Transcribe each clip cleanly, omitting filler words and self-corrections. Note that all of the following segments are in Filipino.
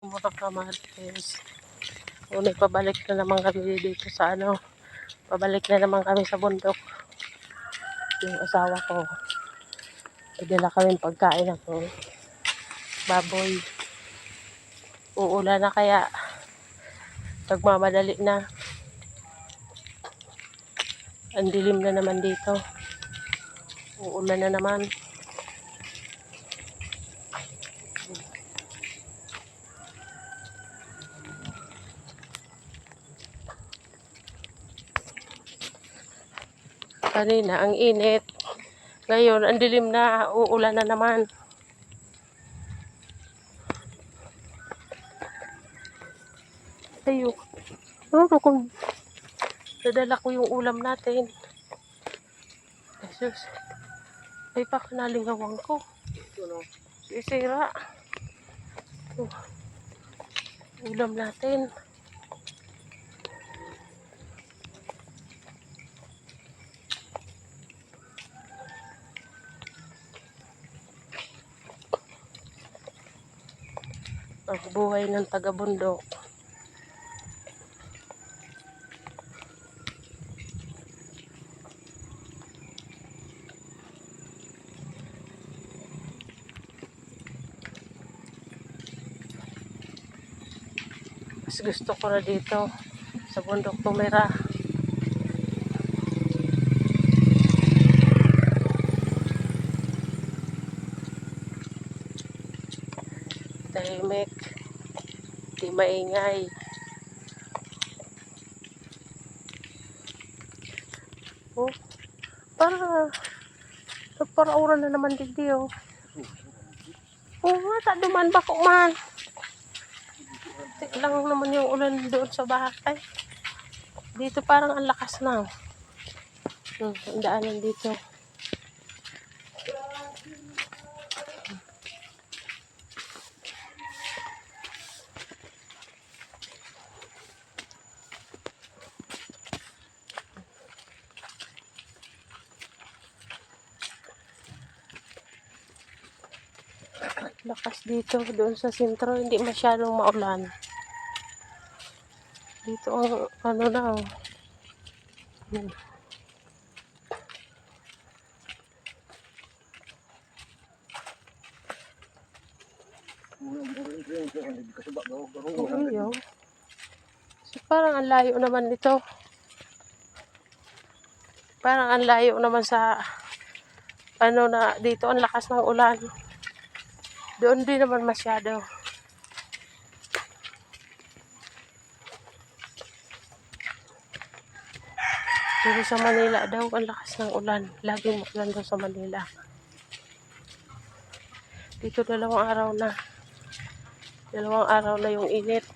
Mga kamarites. Ngunit pabalik na naman kami dito sa pabalik na naman kami sa bundok. Yung asawa ko, idala kami pagkain ako. Baboy. Uulan na kaya nagmamadali na. Ang dilim na naman dito. Uulan na naman. Kanina ang init. Ngayon ang dilim na, uulan na naman. Tayo. Ano kung dadala ko yung ulam natin. Jesus. Ay pa kanalingawang ko. Sisira. Ulam natin. Ang buhay ng taga-bundok. Mas gusto ko na dito sa bundok tumira. Tahimik. Di maingay. Oh, para na naman digdi oh. Oh, ta duman ba ko man. Lang naman yung ulan doon sa bahay. Dito parang ang lakas na. Ang daanan dito. Lakas dito, doon sa sentro, hindi masyadong maulan. Dito ang ano na. Ayaw. So, parang ang layo naman nito. Parang ang layo naman sa na dito ang lakas ng ulan. Doon din naman masyado. Pero sa Manila daw ang lakas ng ulan. Laging ulan daw sa Manila. Dito dalawang araw na yung init.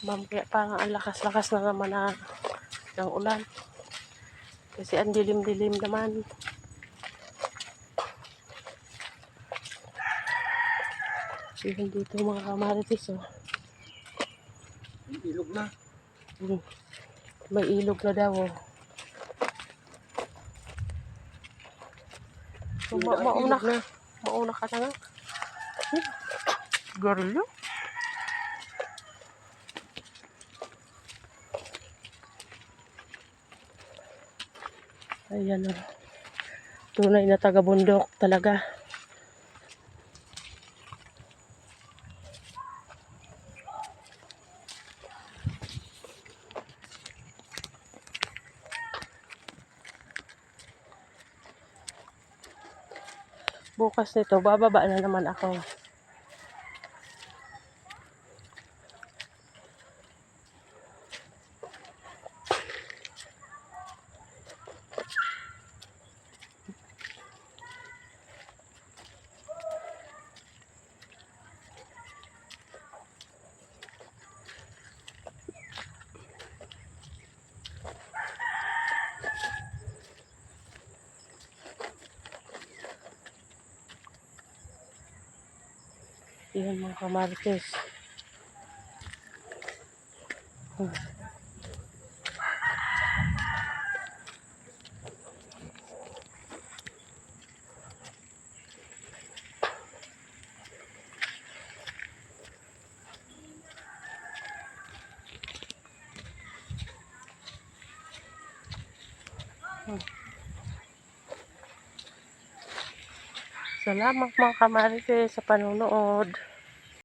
Mamaya parang ang lakas-lakas na naman ng ulan. Kasi ang dilim-dilim naman. So, dito mga kamarites oh. May ilog na. May ilog na daw oh. So, mauna ka na nga. Garilyo. Ayan o. Tunay na taga-bundok talaga. Bukas nito, bababa na naman ako. Yun mga kamarites. Salamat mga kamarites sa panonood.